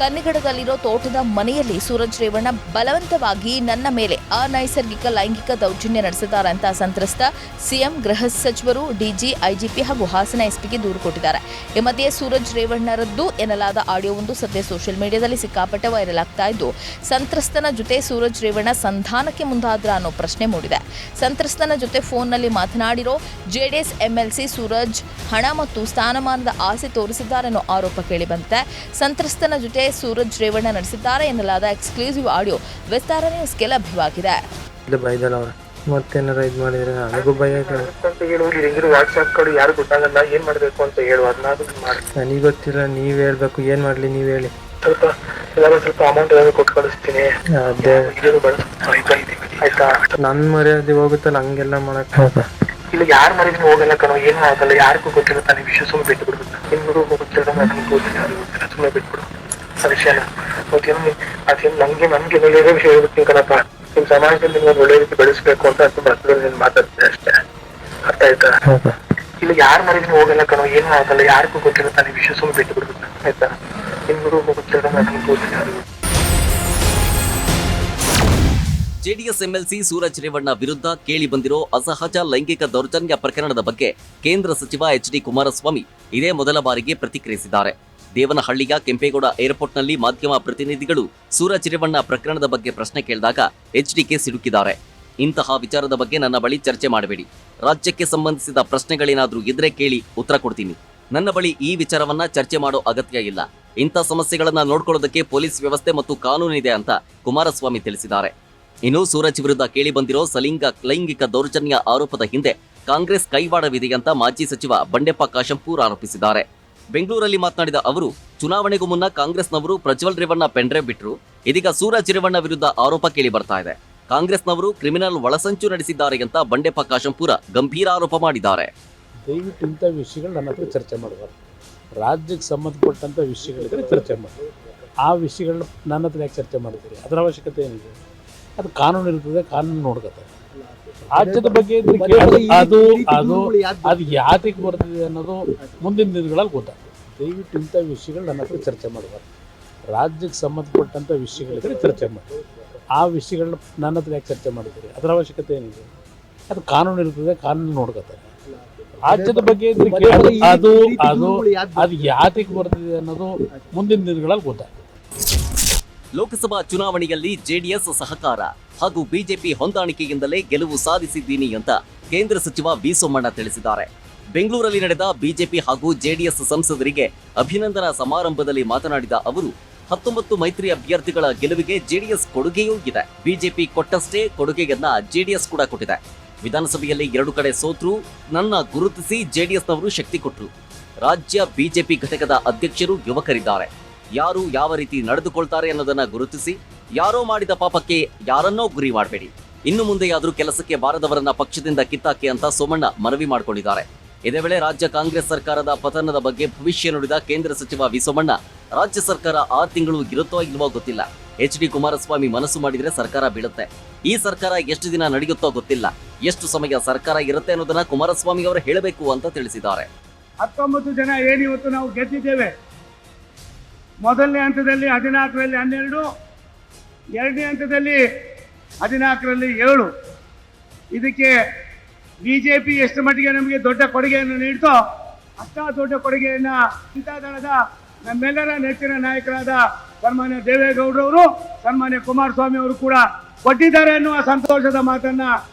ಕನ್ನಿಗಡದಲ್ಲಿರೋ ತೋಟದ ಮನೆಯಲ್ಲಿ ಸೂರಜ್ ರೇವಣ್ಣ ಬಲವಂತವಾಗಿ ನನ್ನ ಮೇಲೆ ಅನೈಸರ್ಗಿಕ ಲೈಂಗಿಕ ದೌರ್ಜನ್ಯ ನಡೆಸಿದ್ದಾರೆ ಅಂತ ಸಂತ್ರಸ್ತ CM, ಗೃಹ ಸಚಿವರು, DG, IGP ಹಾಗೂ ಹಾಸನ SPಗೆ ದೂರು ಕೊಟ್ಟಿದ್ದಾರೆ. ಈ ಮಧ್ಯೆ ಸೂರಜ್ ರೇವಣ್ಣರದ್ದು ಎನ್ನಲಾದ ಆಡಿಯೋವೊಂದು ಸದ್ಯ ಸೋಷಿಯಲ್ ಮೀಡಿಯಾದಲ್ಲಿ ಸಿಕ್ಕಾಪಟ್ಟೆ ವೈರಲ್ ಆಗ್ತಾ ಇದ್ದು, ಸಂತ್ರಸ್ತನ ಜೊತೆ ಸೂರಜ್ ರೇವಣ್ಣ ಸಂಧಾನಕ್ಕೆ ಮುಂದಾದ್ರ ಅನ್ನೋ ಪ್ರಶ್ನೆ ಮೂಡಿದೆ. ಸಂತ್ರಸ್ತನ ಜೊತೆ ಫೋನ್ನಲ್ಲಿ ಮಾತನಾಡಿರೋ JDS MLC ಸೂರಜ್ ಹಣ ಮತ್ತು ಸ್ಥಾನಮಾನದ ಆಸೆ ತೋರಿಸಿದ್ದಾರೆನ್ನೋ ಆರೋಪ ಕೇಳಿಬಂದಿದೆ. ಸಂತ್ರಸ್ತನ ಜೊತೆ ಸೂರಜ್ ರೇವಣ್ಣ ನಡೆಸಿದ್ದಾರೆ ಎನ್ನಲಾದ ಎಕ್ಸ್ಕ್ಲೂಸಿವ್ ಆಡಿಯೋ ವಿಸ್ತಾರ ನ್ಯೂಸ್ಗೆ ಲಭ್ಯವಾಗಿದೆ. ಮತ್ತೇನಾರ ಇದು ಮಾಡಿದ್ರೆ ನನಗೂ ಭಯ ವಾಟ್ಸ್ಆಪ್ ಕಡೆ ಯಾರು ಗೊತ್ತಾಗಲ್ಲ, ಏನ್ ಮಾಡ್ಬೇಕು ಅಂತ ಹೇಳುವ ನನಗೆ ಗೊತ್ತಿಲ್ಲ. ನೀವ್ ಹೇಳ್ಬೇಕು, ಏನ್ ಮಾಡ್ಲಿ ನೀವ್ ಹೇಳಿ. ಸ್ವಲ್ಪ ಅಮೌಂಟ್ ಕೊಟ್ಟು ಕಳಿಸ್ತೀನಿ, ಅದೇ ಆಯ್ತಾ. ನನ್ ಮರ್ಯಾದೆ ಹೋಗುತ್ತಲ್ಲ, ಹಂಗೆಲ್ಲ ಮಾಡಕ್ ಇಲ್ಲ ಯಾರು ಮರಿದಿನ ಹೋಗಲ್ಲ ಕಣೋ, ಏನೂ ಆಗಲ್ಲ. ಯಾರಿಗೂ ಗೊತ್ತಿಲ್ಲ ತಾನೇ ವಿಷಯ, ಸುಮ್ಮನೆ ಬಿಟ್ಬಿಡ್ಬೇಕು. ನಿಮ್ಗೂ ಗೊತ್ತಿಲ್ಲ, ನನಗೆ ಗೊತ್ತಿಲ್ಲ, ಸುಮ್ಮನೆ ಬಿಟ್ಬಿಡು ಆ ವಿಷಯನ. ಅದೇನು ನನ್ಗೆ ಒಳ್ಳೆಯ ವಿಷಯ ಹೇಳ್ಬಿಡ್ತೀನಿ ಕಣಪ್ಪ. ನಿಮ್ ಸಮಾಜದಲ್ಲಿ ನೀವು ಒಳ್ಳೆ ರೀತಿ ಬೆಳೆಸ್ಬೇಕು ಅಂತ ನೀನ್ ಮಾತಾಡ್ತೀನಿ ಅಷ್ಟೇ, ಅರ್ಥ ಆಯ್ತಾ. ಇಲ್ಲ ಯಾರು ಮರಿದಿನ ಹೋಗಲ್ಲ ಕಣೋ, ಏನೂ ಆಗಲ್ಲ. ಯಾರಿಗೂ ಗೊತ್ತಿಲ್ಲ ತಾನೇ ವಿಷಯ, ಸುಮ್ಮನೆ ಬಿಟ್ಬಿಡ್ಬೇಕು ಆಯ್ತಾ. ನಿಮ್ಗೂ ಗೊತ್ತಿಲ್ಲ, ನನಗೆ ಗೊತ್ತಿಲ್ಲ. JDS MLC ಸೂರಜ್ ರೇವಣ್ಣ ವಿರುದ್ಧ ಕೇಳಿ ಬಂದಿರೋ ಅಸಹಜ ಲೈಂಗಿಕ ದೌರ್ಜನ್ಯ ಪ್ರಕರಣದ ಬಗ್ಗೆ ಕೇಂದ್ರ ಸಚಿವ HD ಕುಮಾರಸ್ವಾಮಿ ಇದೇ ಮೊದಲ ಬಾರಿಗೆ ಪ್ರತಿಕ್ರಿಯಿಸಿದ್ದಾರೆ. ದೇವನಹಳ್ಳಿಯ ಕೆಂಪೇಗೌಡ ಏರ್ಪೋರ್ಟ್ನಲ್ಲಿ ಮಾಧ್ಯಮ ಪ್ರತಿನಿಧಿಗಳು ಸೂರಜ್ ರೇವಣ್ಣ ಪ್ರಕರಣದ ಬಗ್ಗೆ ಪ್ರಶ್ನೆ ಕೇಳಿದಾಗ HDK ಸಿಲುಕಿದ್ದಾರೆ. ಇಂತಹ ವಿಚಾರದ ಬಗ್ಗೆ ನನ್ನ ಬಳಿ ಚರ್ಚೆ ಮಾಡಬೇಡಿ, ರಾಜ್ಯಕ್ಕೆ ಸಂಬಂಧಿಸಿದ ಪ್ರಶ್ನೆಗಳೇನಾದ್ರೂ ಇದ್ರೆ ಕೇಳಿ, ಉತ್ತರ ಕೊಡ್ತೀನಿ. ನನ್ನ ಬಳಿ ಈ ವಿಚಾರವನ್ನ ಚರ್ಚೆ ಮಾಡೋ ಅಗತ್ಯ ಇಲ್ಲ. ಇಂಥ ಸಮಸ್ಯೆಗಳನ್ನ ನೋಡ್ಕೊಳ್ಳೋದಕ್ಕೆ ಪೊಲೀಸ್ ವ್ಯವಸ್ಥೆ ಮತ್ತು ಕಾನೂನಿದೆ ಅಂತ ಕುಮಾರಸ್ವಾಮಿ ತಿಳಿಸಿದ್ದಾರೆ. ಇನ್ನು ಸೂರಜ್ ವಿರುದ್ಧ ಕೇಳಿ ಬಂದಿರೋ ಲೈಂಗಿಕ ದೌರ್ಜನ್ಯ ಆರೋಪದ ಹಿಂದೆ ಕಾಂಗ್ರೆಸ್ ಕೈವಾಡವಿದೆ ಅಂತ ಮಾಜಿ ಸಚಿವ ಬಂಡೆಪ್ಪ ಕಾಶಂಪೂರ್ ಆರೋಪಿಸಿದ್ದಾರೆ. ಬೆಂಗಳೂರಲ್ಲಿ ಮಾತನಾಡಿದ ಅವರು, ಚುನಾವಣೆಗೂ ಮುನ್ನ ಕಾಂಗ್ರೆಸ್ನವರು ಪ್ರಜ್ವಲ್ ರೇವಣ್ಣ ಪೆಂಡ್ರೆ ಬಿಟ್ರು, ಇದೀಗ ಸೂರಜ್ ರೇವಣ್ಣ ವಿರುದ್ಧ ಆರೋಪ ಕೇಳಿ ಬರ್ತಾ ಇದೆ. ಕಾಂಗ್ರೆಸ್ನವರು ಕ್ರಿಮಿನಲ್ ಒಳಸಂಚು ನಡೆಸಿದ್ದಾರೆ ಅಂತ ಬಂಡೆಪ್ಪ ಕಾಶಂಪೂರ ಗಂಭೀರ ಆರೋಪ ಮಾಡಿದ್ದಾರೆ. ದಯವಿಟ್ಟು ಇಂಥ ವಿಷಯಗಳು ನನ್ನ ಹತ್ರ ಚರ್ಚೆ ಮಾಡಬಾರ್ದು. ರಾಜ್ಯಕ್ಕೆ ಸಂಬಂಧಪಟ್ಟಂಥ ವಿಷಯಗಳಿದ್ರೆ ಚರ್ಚೆ ಮಾಡಿ. ಆ ವಿಷಯಗಳನ್ನ ನನ್ನ ಹತ್ರ ಯಾಕೆ ಚರ್ಚೆ ಮಾಡ್ತೀರಿ? ಅದರ ಅವಶ್ಯಕತೆ ಏನಿದೆ? ಅದು ಕಾನೂನು ಇರ್ತದೆ, ಕಾನೂನು ನೋಡ್ಕೊತಾರೆ. ರಾಜ್ಯದ ಬಗ್ಗೆ ಅದು ಯಾತಕ್ಕೆ ಬರ್ತದೆ ಅನ್ನೋದು ಮುಂದಿನ ದಿನಗಳಲ್ಲಿ ಗೊತ್ತಾಗ್ತದೆ. ದಯವಿಟ್ಟು ಇಂಥ ವಿಷಯಗಳು ನನ್ನ ಹತ್ರ ಚರ್ಚೆ ಮಾಡಬಾರ್ದು. ರಾಜ್ಯಕ್ಕೆ ಸಂಬಂಧಪಟ್ಟಂಥ ವಿಷಯಗಳಿದ್ರೆ ಚರ್ಚೆ ಮಾಡಿ. ಆ ವಿಷಯಗಳನ್ನ ನನ್ನ ಹತ್ರ ಯಾಕೆ ಚರ್ಚೆ ಮಾಡ್ತೀರಿ? ಅದರ ಅವಶ್ಯಕತೆ ಏನಿದೆ? ಅದು ಕಾನೂನು ಇರ್ತದೆ, ಕಾನೂನು ನೋಡ್ಕೊತಾರೆ. ರಾಜ್ಯದ ಬಗ್ಗೆ ಅದು ಯಾತಕ್ಕೆ ಬರ್ತದೆ ಅನ್ನೋದು ಮುಂದಿನ ದಿನಗಳಲ್ಲಿ ಗೊತ್ತಾಗ್ತದೆ. ಲೋಕಸಭಾ ಚುನಾವಣೆಯಲ್ಲಿ JDS ಸಹಕಾರ ಹಾಗೂ ಬಿಜೆಪಿ ಹೊಂದಾಣಿಕೆಯಿಂದಲೇ ಗೆಲುವು ಸಾಧಿಸಿದ್ದೀನಿ ಅಂತ ಕೇಂದ್ರ ಸಚಿವ ವಿ ಸೋಮಣ್ಣ ತಿಳಿಸಿದ್ದಾರೆ. ಬೆಂಗಳೂರಲ್ಲಿ ನಡೆದ ಬಿಜೆಪಿ ಹಾಗೂ JDS ಸಂಸದರಿಗೆ ಅಭಿನಂದನಾ ಸಮಾರಂಭದಲ್ಲಿ ಮಾತನಾಡಿದ ಅವರು, 19 ಮೈತ್ರಿ ಅಭ್ಯರ್ಥಿಗಳ ಗೆಲುವಿಗೆ JDS ಕೊಡುಗೆಯೂ ಇದೆ. ಬಿಜೆಪಿ ಕೊಟ್ಟಷ್ಟೇ ಕೊಡುಗೆಯನ್ನ JDS ಕೂಡ ಕೊಟ್ಟಿದೆ. ವಿಧಾನಸಭೆಯಲ್ಲಿ 2 ಕಡೆ ಸೋತ್ರು, ನನ್ನ ಗುರುತಿಸಿ JDSನವರು ಶಕ್ತಿ ಕೊಟ್ಟರು. ರಾಜ್ಯ ಬಿಜೆಪಿ ಘಟಕದ ಅಧ್ಯಕ್ಷರು ಯುವಕರಿದ್ದಾರೆ. ಯಾರು ಯಾವ ರೀತಿ ನಡೆದುಕೊಳ್ತಾರೆ ಅನ್ನೋದನ್ನ ಗುರುತಿಸಿ, ಯಾರೋ ಮಾಡಿದ ಪಾಪಕ್ಕೆ ಯಾರನ್ನೋ ಗುರಿ ಮಾಡಬೇಡಿ. ಇನ್ನು ಮುಂದೆಯಾದ್ರೂ ಕೆಲಸಕ್ಕೆ ಬಾರದವರನ್ನ ಪಕ್ಷದಿಂದ ಕಿತ್ತಾಕಿ ಅಂತ ಸೋಮಣ್ಣ ಮನವಿ ಮಾಡಿಕೊಂಡಿದ್ದಾರೆ. ಇದೇ ವೇಳೆ ರಾಜ್ಯ ಕಾಂಗ್ರೆಸ್ ಸರ್ಕಾರದ ಪತನದ ಬಗ್ಗೆ ಭವಿಷ್ಯ ನುಡಿದ ಕೇಂದ್ರ ಸಚಿವ ವಿ ಸೋಮಣ್ಣ, ರಾಜ್ಯ ಸರ್ಕಾರ 6 ತಿಂಗಳು ಇರುತ್ತೋ ಇಲ್ವೋ ಗೊತ್ತಿಲ್ಲ. HD ಕುಮಾರಸ್ವಾಮಿ ಮನಸ್ಸು ಮಾಡಿದ್ರೆ ಸರ್ಕಾರ ಬೀಳುತ್ತೆ. ಈ ಸರ್ಕಾರ ಎಷ್ಟು ದಿನ ನಡೆಯುತ್ತೋ ಗೊತ್ತಿಲ್ಲ. ಎಷ್ಟು ಸಮಯ ಸರ್ಕಾರ ಇರುತ್ತೆ ಅನ್ನೋದನ್ನ ಕುಮಾರಸ್ವಾಮಿ ಅವರು ಹೇಳಬೇಕು ಅಂತ ತಿಳಿಸಿದ್ದಾರೆ. 19 ಜನ ಏನು ಇವತ್ತು ನಾವು ಗೆದ್ದಿದ್ದೇವೆ. ಮೊದಲನೇ ಹಂತದಲ್ಲಿ 14ರಲ್ಲಿ 12, ಎರಡನೇ ಹಂತದಲ್ಲಿ 14ರಲ್ಲಿ 7. ಇದಕ್ಕೆ ಬಿಜೆಪಿ ಎಷ್ಟು ಮಟ್ಟಿಗೆ ನಮಗೆ ದೊಡ್ಡ ಕೊಡುಗೆಯನ್ನು ನೀಡ್ತೋ ಅಷ್ಟ ದೊಡ್ಡ ಕೊಡುಗೆಯನ್ನು ಜನತಾದಳದ ನಮ್ಮೆಲ್ಲರ ನೆಚ್ಚಿನ ನಾಯಕರಾದ ಸನ್ಮಾನ್ಯ ದೇವೇಗೌಡರವರು, ಸನ್ಮಾನ್ಯ ಕುಮಾರಸ್ವಾಮಿ ಅವರು ಕೂಡ ಕೊಟ್ಟಿದ್ದಾರೆ ಅನ್ನುವ ಸಂತೋಷದ ಮಾತನ್ನ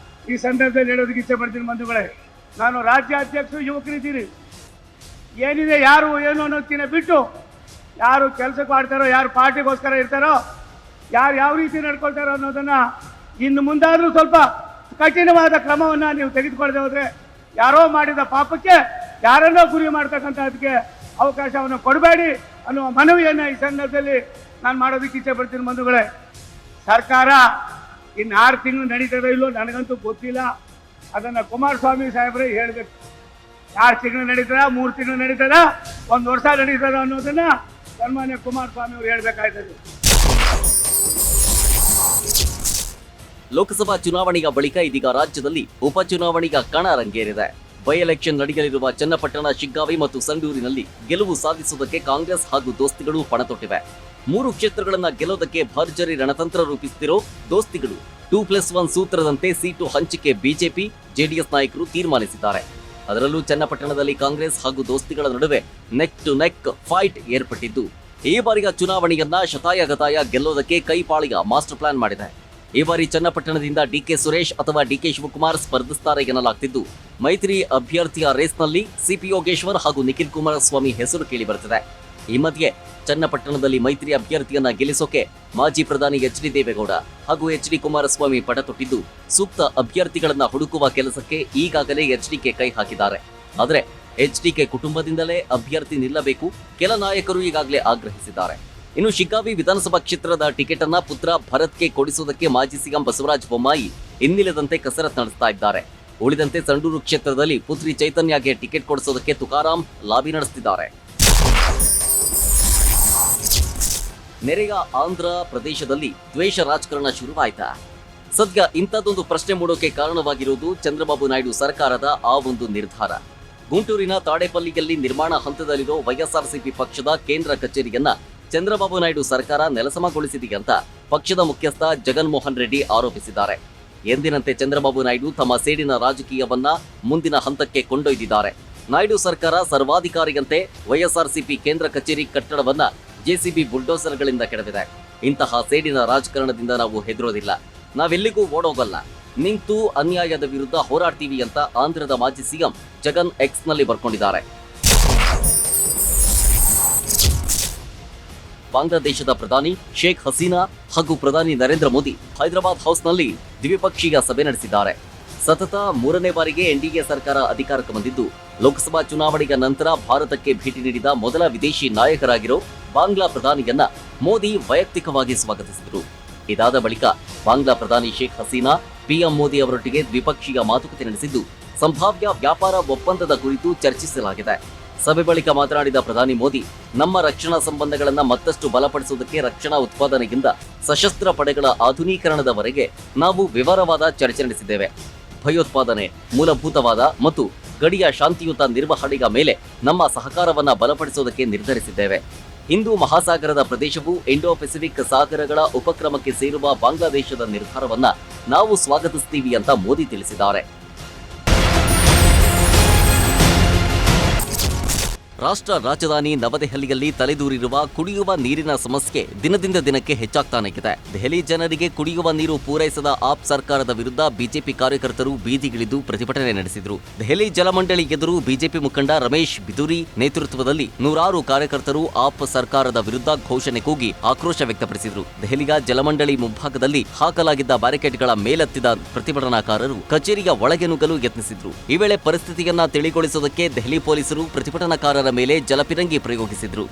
ಈ ಸಂದರ್ಭದಲ್ಲಿ ಹೇಳೋದಕ್ಕೆ ಇಚ್ಛೆ ಪಡ್ತೀನಿ ಬಂಧುಗಳೇ. ನಾನು ರಾಜ್ಯಾಧ್ಯಕ್ಷರು, ಯುವಕರಿದ್ದೀರಿ, ಏನಿದೆ ಯಾರು ಏನು ಅನ್ನೋದಕ್ಕಿಂತ ಬಿಟ್ಟು ಯಾರು ಕೆಲಸಕ್ಕೆ ಮಾಡ್ತಾರೋ, ಯಾರು ಪಾರ್ಟಿಗೋಸ್ಕರ ಇರ್ತಾರೋ, ಯಾರು ಯಾವ ರೀತಿ ನಡ್ಕೊಳ್ತಾರೋ ಅನ್ನೋದನ್ನು ಇನ್ನು ಮುಂದಾದರೂ ಸ್ವಲ್ಪ ಕಠಿಣವಾದ ಕ್ರಮವನ್ನು ನೀವು ತೆಗೆದುಕೊಳ್ಳದೆ ಹೋದರೆ ಯಾರೋ ಮಾಡಿದ ಪಾಪಕ್ಕೆ ಯಾರನ್ನೋ ಗುರಿ ಮಾಡ್ತಕ್ಕಂಥದ್ದಕ್ಕೆ ಅವಕಾಶವನ್ನು ಕೊಡಬೇಡಿ ಅನ್ನುವ ಮನವಿಯನ್ನು ಈ ಸಂದರ್ಭದಲ್ಲಿ ನಾನು ಮಾಡೋದಕ್ಕೆ ಇಚ್ಛೆ ಪಡ್ತೀನಿ ಬಂಧುಗಳೇ. ಸರ್ಕಾರ ಇನ್ನು 6 ತಿಂಗಳು ನಡೀತದೋ ಇಲ್ಲೋ ನನಗಂತೂ ಗೊತ್ತಿಲ್ಲ. ಅದನ್ನು ಕುಮಾರಸ್ವಾಮಿ ಸಾಹೇಬ್ರೆ ಹೇಳಬೇಕು. 6 ತಿಂಗಳು ನಡೀತದ, 3 ತಿಂಗಳು ನಡೀತದ, 1 ವರ್ಷ ನಡೀತದ ಅನ್ನೋದನ್ನು ಸನ್ಮಾನ್ಯ ಕುಮಾರಸ್ವಾಮಿ ಅವರು ಹೇಳಬೇಕಾಯ್ತದೆ. ಲೋಕಸಭಾ ಚುನಾವಣೆಯ ಬಳಿಕ ಇದೀಗ ರಾಜ್ಯದಲ್ಲಿ ಉಪಚುನಾವಣೆಯ ಕಣ ರಂಗೇರಿದೆ. ಬೈ ಎಲೆಕ್ಷನ್ ನಡೆಯಲಿರುವ ಚನ್ನಪಟ್ಟಣ, ಶಿಗ್ಗಾವಿ ಮತ್ತು ಸಂಡೂರಿನಲ್ಲಿ ಗೆಲುವು ಸಾಧಿಸುವುದಕ್ಕೆ ಕಾಂಗ್ರೆಸ್ ಹಾಗೂ ದೋಸ್ತಿಗಳು ಪಣತೊಟ್ಟಿವೆ. 3 ಕ್ಷೇತ್ರಗಳನ್ನ ಗೆಲ್ಲೋದಕ್ಕೆ ಭರ್ಜರಿ ರಣತಂತ್ರ ರೂಪಿಸುತ್ತಿರೋ ದೋಸ್ತಿಗಳು 2+1 ಸೂತ್ರದಂತೆ ಸೀಟು ಹಂಚಿಕೆ ಬಿಜೆಪಿ, ಜೆಡಿಎಸ್ ನಾಯಕರು ತೀರ್ಮಾನಿಸಿದ್ದಾರೆ. ಅದರಲ್ಲೂ ಚನ್ನಪಟ್ಟಣದಲ್ಲಿ ಕಾಂಗ್ರೆಸ್ ಹಾಗೂ ದೋಸ್ತಿಗಳ ನಡುವೆ ನೆಕ್ ಟು ನೆಕ್ ಫೈಟ್ ಏರ್ಪಟ್ಟಿದ್ದು, ಈ ಬಾರಿಯ ಚುನಾವಣೆಯನ್ನ ಶತಾಯಗತಾಯ ಗೆಲ್ಲೋದಕ್ಕೆ ಕೈಪಾಳಿಯ ಮಾಸ್ಟರ್ ಪ್ಲಾನ್ ಮಾಡಿದೆ. ಈ ಬಾರಿ ಚನ್ನಪಟ್ಟಣದಿಂದ ಡಿಕೆ ಸುರೇಶ್ ಅಥವಾ ಡಿಕೆ ಶಿವಕುಮಾರ್ ಸ್ಪರ್ಧಿಸುತ್ತಾರೆ ಎನ್ನಲಾಗ್ತಿದ್ದು, ಮೈತ್ರಿ ಅಭ್ಯರ್ಥಿಯ ರೇಸ್ನಲ್ಲಿ ಸಿಪಿ ಯೋಗೇಶ್ವರ್ ಹಾಗೂ ನಿಖಿಲ್ ಕುಮಾರಸ್ವಾಮಿ ಹೆಸರು ಕೇಳಿಬರುತ್ತಿದೆ. ಈ ಮಧ್ಯೆ ಚನ್ನಪಟ್ಟಣದಲ್ಲಿ ಮೈತ್ರಿ ಅಭ್ಯರ್ಥಿಯನ್ನ ಗೆಲ್ಲಿಸೋಕೆ ಮಾಜಿ ಪ್ರಧಾನಿ ಎಚ್.ಡಿ. ದೇವೇಗೌಡ ಹಾಗೂ ಎಚ್.ಡಿ. ಕುಮಾರಸ್ವಾಮಿ ಪಟ ತೊಟ್ಟಿದ್ದು, ಸೂಕ್ತ ಅಭ್ಯರ್ಥಿಗಳನ್ನ ಹುಡುಕುವ ಕೆಲಸಕ್ಕೆ ಈಗಾಗಲೇ ಎಚ್.ಡಿ.ಕೆ ಕೈ ಹಾಕಿದ್ದಾರೆ. ಆದರೆ ಎಚ್.ಡಿ.ಕೆ ಕುಟುಂಬದಿಂದಲೇ ಅಭ್ಯರ್ಥಿ ನಿಲ್ಲಬೇಕು ಕೆಲ ನಾಯಕರು ಈಗಾಗಲೇ ಆಗ್ರಹಿಸಿದ್ದಾರೆ. ಇನ್ನು ಶಿಗ್ಗಾವಿ ವಿಧಾನಸಭಾ ಕ್ಷೇತ್ರದ ಟಿಕೆಟ್ ಅನ್ನ ಪುತ್ರ ಭರತ್ಗೆ ಕೊಡಿಸುವುದಕ್ಕೆ ಮಾಜಿ ಸಿಎಂ ಬಸವರಾಜ ಬೊಮ್ಮಾಯಿ ಇನ್ನಿಲ್ಲದಂತೆ ಕಸರತ್ತು ನಡೆಸ್ತಾ ಇದ್ದಾರೆ. ಉಳಿದಂತೆ ಸಂಡೂರು ಕ್ಷೇತ್ರದಲ್ಲಿ ಪುತ್ರಿ ಚೈತನ್ಯಗೆ ಟಿಕೆಟ್ ಕೊಡಿಸೋದಕ್ಕೆ ತುಕಾರಾಂ ಲಾಬಿ ನಡೆಸುತ್ತಿದ್ದಾರೆ. ನೆರೆಯ ಆಂಧ್ರ ಪ್ರದೇಶದಲ್ಲಿ ದ್ವೇಷ ರಾಜಕಾರಣ ಶುರುವಾಯ್ತಾ? ಸದ್ಯ ಇಂಥದ್ದೊಂದು ಪ್ರಶ್ನೆ ಮೂಡೋಕೆ ಕಾರಣವಾಗಿರುವುದು ಚಂದ್ರಬಾಬು ನಾಯ್ಡು ಸರ್ಕಾರದ ಆ ಒಂದು ನಿರ್ಧಾರ. ಗುಂಟೂರಿನ ತಾಡೇಪಲ್ಲಿಯಲ್ಲಿ ನಿರ್ಮಾಣ ಹಂತದಲ್ಲಿರೋ ವೈಎಸ್ಆರ್ಸಿಪಿ ಪಕ್ಷದ ಕೇಂದ್ರ ಕಚೇರಿಯನ್ನ ಚಂದ್ರಬಾಬು ನಾಯ್ಡು ಸರ್ಕಾರ ನೆಲಸಮಗೊಳಿಸಿದೆಯಂತ ಪಕ್ಷದ ಮುಖ್ಯಸ್ಥ ಜಗನ್ ಮೋಹನ್ ರೆಡ್ಡಿ ಆರೋಪಿಸಿದ್ದಾರೆ. ಎಂದಿನಂತೆ ಚಂದ್ರಬಾಬು ನಾಯ್ಡು ತಮ್ಮ ಸೇಡಿನ ರಾಜಕೀಯವನ್ನ ಮುಂದಿನ ಹಂತಕ್ಕೆ ಕೊಂಡೊಯ್ದಿದ್ದಾರೆ. ನಾಯ್ಡು ಸರ್ಕಾರ ಸರ್ವಾಧಿಕಾರಿಯಂತೆ ವೈಎಸ್ಆರ್ಸಿಪಿ ಕೇಂದ್ರ ಕಚೇರಿ ಕಟ್ಟಡವನ್ನ ಜೆಸಿಬಿ ಬುಲ್ಡೋಸರ್ಗಳಿಂದ ಕೆಡವಿದೆ. ಇಂತಹ ಸೇಡಿನ ರಾಜಕಾರಣದಿಂದ ನಾವು ಹೆದರೋದಿಲ್ಲ, ನಾವೆಲ್ಲಿಗೂ ಓಡೋಗಲ್ಲ, ನಿಂತು ಅನ್ಯಾಯದ ವಿರುದ್ಧ ಹೋರಾಡ್ತೀವಿ ಅಂತ ಆಂಧ್ರದ ಮಾಜಿ ಸಿಎಂ ಜಗನ್ ಎಕ್ಸ್ನಲ್ಲಿ ಬರ್ಕೊಂಡಿದ್ದಾರೆ. ಬಾಂಗ್ಲಾದೇಶದ ಪ್ರಧಾನಿ ಶೇಖ್ ಹಸೀನಾ ಹಾಗೂ ಪ್ರಧಾನಿ ನರೇಂದ್ರ ಮೋದಿ ಹೈದರಾಬಾದ್ ಹೌಸ್ನಲ್ಲಿ ದ್ವಿಪಕ್ಷೀಯ ಸಭೆ ನಡೆಸಿದ್ದಾರೆ. ಸತತ 3ನೇ ಬಾರಿಗೆ ಎನ್ಡಿಎ ಸರ್ಕಾರ ಅಧಿಕಾರಕ್ಕೆ ಬಂದಿದ್ದು, ಲೋಕಸಭಾ ಚುನಾವಣೆಯ ನಂತರ ಭಾರತಕ್ಕೆ ಭೇಟಿ ನೀಡಿದ ಮೊದಲ ವಿದೇಶಿ ನಾಯಕರಾಗಿರೋ ಬಾಂಗ್ಲಾ ಪ್ರಧಾನಿಯನ್ನ ಮೋದಿ ವೈಯಕ್ತಿಕವಾಗಿ ಸ್ವಾಗತಿಸಿದರು. ಇದಾದ ಬಳಿಕ ಬಾಂಗ್ಲಾ ಪ್ರಧಾನಿ ಶೇಖ್ ಹಸೀನಾ ಪಿಎಂ ಮೋದಿ ಅವರೊಟ್ಟಿಗೆ ದ್ವಿಪಕ್ಷೀಯ ಮಾತುಕತೆ ನಡೆಸಿದ್ದು, ಸಂಭಾವ್ಯ ವ್ಯಾಪಾರ ಒಪ್ಪಂದದ ಕುರಿತು ಚರ್ಚಿಸಲಾಗಿದೆ. ಸಭೆ ಬಳಿಕ ಮಾತನಾಡಿದ ಪ್ರಧಾನಿ ಮೋದಿ, ನಮ್ಮ ರಕ್ಷಣಾ ಸಂಬಂಧಗಳನ್ನು ಮತ್ತಷ್ಟು ಬಲಪಡಿಸುವುದಕ್ಕೆ ರಕ್ಷಣಾ ಉತ್ಪಾದನೆಯಿಂದ ಸಶಸ್ತ್ರ ಪಡೆಗಳ ಆಧುನೀಕರಣದವರೆಗೆ ನಾವು ವಿವರವಾದ ಚರ್ಚೆ ನಡೆಸಿದ್ದೇವೆ. ಭಯೋತ್ಪಾದನೆ, ಮೂಲಭೂತವಾದ ಮತ್ತು ಗಡಿಯ ಶಾಂತಿಯುತ ನಿರ್ವಹಣೆಯ ಮೇಲೆ ನಮ್ಮ ಸಹಕಾರವನ್ನು ಬಲಪಡಿಸುವುದಕ್ಕೆ ನಿರ್ಧರಿಸಿದ್ದೇವೆ. ಹಿಂದೂ ಮಹಾಸಾಗರದ ಪ್ರದೇಶವು ಇಂಡೋ ಪೆಸಿಫಿಕ್ ಸಾಗರಗಳ ಉಪಕ್ರಮಕ್ಕೆ ಸೇರುವ ಬಾಂಗ್ಲಾದೇಶದ ನಿರ್ಧಾರವನ್ನ ನಾವು ಸ್ವಾಗತಿಸ್ತೀವಿ ಅಂತ ಮೋದಿ ತಿಳಿಸಿದ್ದಾರೆ. ರಾಷ್ಟ್ರ ರಾಜಧಾನಿ ನವದೆಹಲಿಯಲ್ಲಿ ತಲೆದೂರಿರುವ ಕುಡಿಯುವ ನೀರಿನ ಸಮಸ್ಯೆ ದಿನದಿಂದ ದಿನಕ್ಕೆ ಹೆಚ್ಚಾಗ್ತಾನೆಗಿದೆ. ದೆಹಲಿ ಜನರಿಗೆ ಕುಡಿಯುವ ನೀರು ಪೂರೈಸದ ಆಪ್ ಸರ್ಕಾರದ ವಿರುದ್ಧ ಬಿಜೆಪಿ ಕಾರ್ಯಕರ್ತರು ಬೀದಿಗಿಳಿದು ಪ್ರತಿಭಟನೆ ನಡೆಸಿದರು. ದೆಹಲಿ ಜಲಮಂಡಳಿ ಎದುರು ಬಿಜೆಪಿ ಮುಖಂಡ ರಮೇಶ್ ಬಿಧೂರಿ ನೇತೃತ್ವದಲ್ಲಿ ನೂರಾರು ಕಾರ್ಯಕರ್ತರು ಆಪ್ ಸರ್ಕಾರದ ವಿರುದ್ಧ ಘೋಷಣೆ ಕೂಗಿ ಆಕ್ರೋಶ ವ್ಯಕ್ತಪಡಿಸಿದರು. ದೆಹಲಿಯ ಜಲಮಂಡಳಿ ಮುಂಭಾಗದಲ್ಲಿ ಹಾಕಲಾಗಿದ್ದ ಬ್ಯಾರಿಕೇಡ್ಗಳ ಮೇಲೆತ್ತಿದ ಪ್ರತಿಭಟನಾಕಾರರು ಕಚೇರಿಯ ಒಳಗೆ ನುಗ್ಗಲು ಯತ್ನಿಸಿದ್ರು. ಈ ವೇಳೆ ಪರಿಸ್ಥಿತಿಯನ್ನ ತಿಳಿಗೊಳಿಸುವುದಕ್ಕೆ ದೆಹಲಿ ಪೊಲೀಸರು ಪ್ರತಿಭಟನಾಕಾರರ ಮೇಲೆ ಜಲಪಿರಂಗಿ ಪ್ರಯೋಗಿಸಿದ್ರು.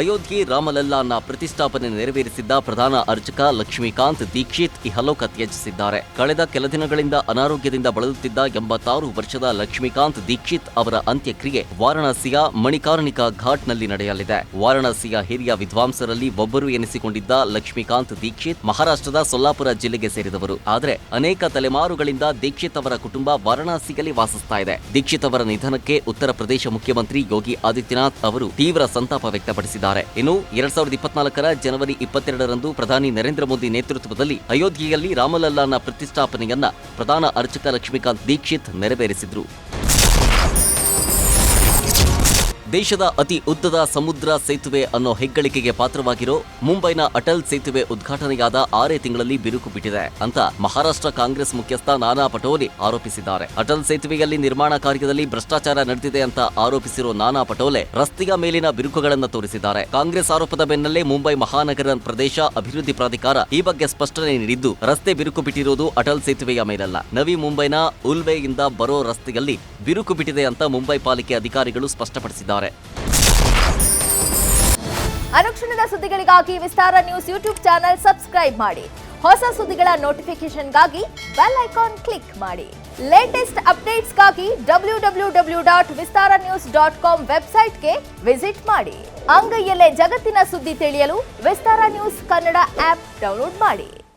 ಅಯೋಧ್ಯೆ ರಾಮಲಲ್ಲಾನ ಪ್ರತಿಷ್ಠಾಪನೆ ನೆರವೇರಿಸಿದ್ದ ಪ್ರಧಾನ ಅರ್ಚಕ ಲಕ್ಷ್ಮೀಕಾಂತ್ ದೀಕ್ಷಿತ್ ಇಹಲೋಕ ತ್ಯಜಿಸಿದ್ದಾರೆ. ಕಳೆದ ಕೆಲ ದಿನಗಳಿಂದ ಅನಾರೋಗ್ಯದಿಂದ ಬಳಲುತ್ತಿದ್ದ 86 ವರ್ಷದ ಲಕ್ಷ್ಮೀಕಾಂತ್ ದೀಕ್ಷಿತ್ ಅವರ ಅಂತ್ಯಕ್ರಿಯೆ ವಾರಣಾಸಿಯ ಮಣಿಕಾರ್ಣಿಕಾ ಘಾಟ್ನಲ್ಲಿ ನಡೆಯಲಿದೆ. ವಾರಣಾಸಿಯ ಹಿರಿಯ ವಿದ್ವಾಂಸರಲ್ಲಿ ಒಬ್ಬರು ಎನಿಸಿಕೊಂಡಿದ್ದ ಲಕ್ಷ್ಮೀಕಾಂತ್ ದೀಕ್ಷಿತ್ ಮಹಾರಾಷ್ಟ್ರದ ಸೊಲ್ಲಾಪುರ ಜಿಲ್ಲೆಗೆ ಸೇರಿದವರು. ಆದರೆ ಅನೇಕ ತಲೆಮಾರುಗಳಿಂದ ದೀಕ್ಷಿತ್ ಅವರ ಕುಟುಂಬ ವಾರಣಾಸಿಯಲ್ಲಿ ವಾಸಿಸ್ತಾ ಇದೆ. ದೀಕ್ಷಿತ್ ಅವರ ನಿಧನಕ್ಕೆ ಉತ್ತರ ಪ್ರದೇಶ ಮುಖ್ಯಮಂತ್ರಿ ಯೋಗಿ ಆದಿತ್ಯನಾಥ್ ಅವರು ತೀವ್ರ ಸಂತಾಪ ವ್ಯಕ್ತಪಡಿಸಿದ್ದಾರೆ. ಇನ್ನು 2024ರ ಜನವರಿ 22ರಂದು ಪ್ರಧಾನಿ ನರೇಂದ್ರ ಮೋದಿ ನೇತೃತ್ವದಲ್ಲಿ ಅಯೋಧ್ಯೆಯಲ್ಲಿ ರಾಮಲಲ್ಲಾನ ಪ್ರತಿಷ್ಠಾಪನೆಯನ್ನ ಪ್ರಧಾನ ಅರ್ಚಕ ಲಕ್ಷ್ಮೀಕಾಂತ್ ದೀಕ್ಷಿತ್ ನೆರವೇರಿಸಿದ್ರು. ದೇಶದ ಅತಿ ಉದ್ದದ ಸಮುದ್ರ ಸೇತುವೆ ಅನ್ನೋ ಹೆಗ್ಗಳಿಕೆಗೆ ಪಾತ್ರವಾಗಿರೋ ಮುಂಬೈನ ಅಟಲ್ ಸೇತುವೆ ಉದ್ಘಾಟನೆಯಾದ 6 ತಿಂಗಳಲ್ಲಿ ಬಿರುಕು ಬಿಟ್ಟಿದೆ ಅಂತ ಮಹಾರಾಷ್ಟ್ರ ಕಾಂಗ್ರೆಸ್ ಮುಖ್ಯಸ್ಥ ನಾನಾ ಪಟೋಲೆ ಆರೋಪಿಸಿದ್ದಾರೆ. ಅಟಲ್ ಸೇತುವೆಯಲ್ಲಿ ನಿರ್ಮಾಣ ಕಾರ್ಯದಲ್ಲಿ ಭ್ರಷ್ಟಾಚಾರ ನಡೆದಿದೆ ಅಂತ ಆರೋಪಿಸಿರೋ ನಾನಾ ಪಟೋಲೆ ರಸ್ತೆಯ ಮೇಲಿನ ಬಿರುಕುಗಳನ್ನು ತೋರಿಸಿದ್ದಾರೆ. ಕಾಂಗ್ರೆಸ್ ಆರೋಪದ ಬೆನ್ನಲ್ಲೇ ಮುಂಬೈ ಮಹಾನಗರ ಪ್ರದೇಶ ಅಭಿವೃದ್ಧಿ ಪ್ರಾಧಿಕಾರ ಈ ಬಗ್ಗೆ ಸ್ಪಷ್ಟನೆ ನೀಡಿದ್ದು, ರಸ್ತೆ ಬಿರುಕು ಬಿಟ್ಟಿರುವುದು ಅಟಲ್ ಸೇತುವೆಯ ಮೇಲಲ್ಲ, ನವಿ ಮುಂಬೈನ ಉಲ್ವೆಯಿಂದ ಬರೋ ರಸ್ತೆಯಲ್ಲಿ ಬಿರುಕು ಬಿಟ್ಟಿದೆ ಅಂತ ಮುಂಬೈ ಪಾಲಿಕೆ ಅಧಿಕಾರಿಗಳು ಸ್ಪಷ್ಟಪಡಿಸಿದ್ದಾರೆ. ಅನುಕ್ಷಣದ ಸುದ್ದಿಗಳಿಗಾಗಿ ವಿಸ್ತಾರ ನ್ಯೂಸ್ ಯೂಟ್ಯೂಬ್ ಚಾನೆಲ್ ಸಬ್ಸ್ಕ್ರೈಬ್ ಮಾಡಿ. ಹೊಸ ಸುದ್ದಿಗಳ ನೋಟಿಫಿಕೇಶನ್ಗಾಗಿ ಬೆಲ್ ಐಕಾನ್ ಕ್ಲಿಕ್ ಮಾಡಿ. ಲೇಟೆಸ್ಟ್ ಅಪ್ಡೇಟ್ಸ್ಗಾಗಿ www.vistaranews.com ವೆಬ್ಸೈಟ್ಗೆ ವಿಸಿಟ್ ಮಾಡಿ. ಅಂಗೈಯಲ್ಲೇ ಜಗತ್ತಿನ ಸುದ್ದಿ ತಿಳಿಯಲು ವಿಸ್ತಾರ ನ್ಯೂಸ್ ಕನ್ನಡ ಆಪ್ ಡೌನ್ಲೋಡ್ ಮಾಡಿ.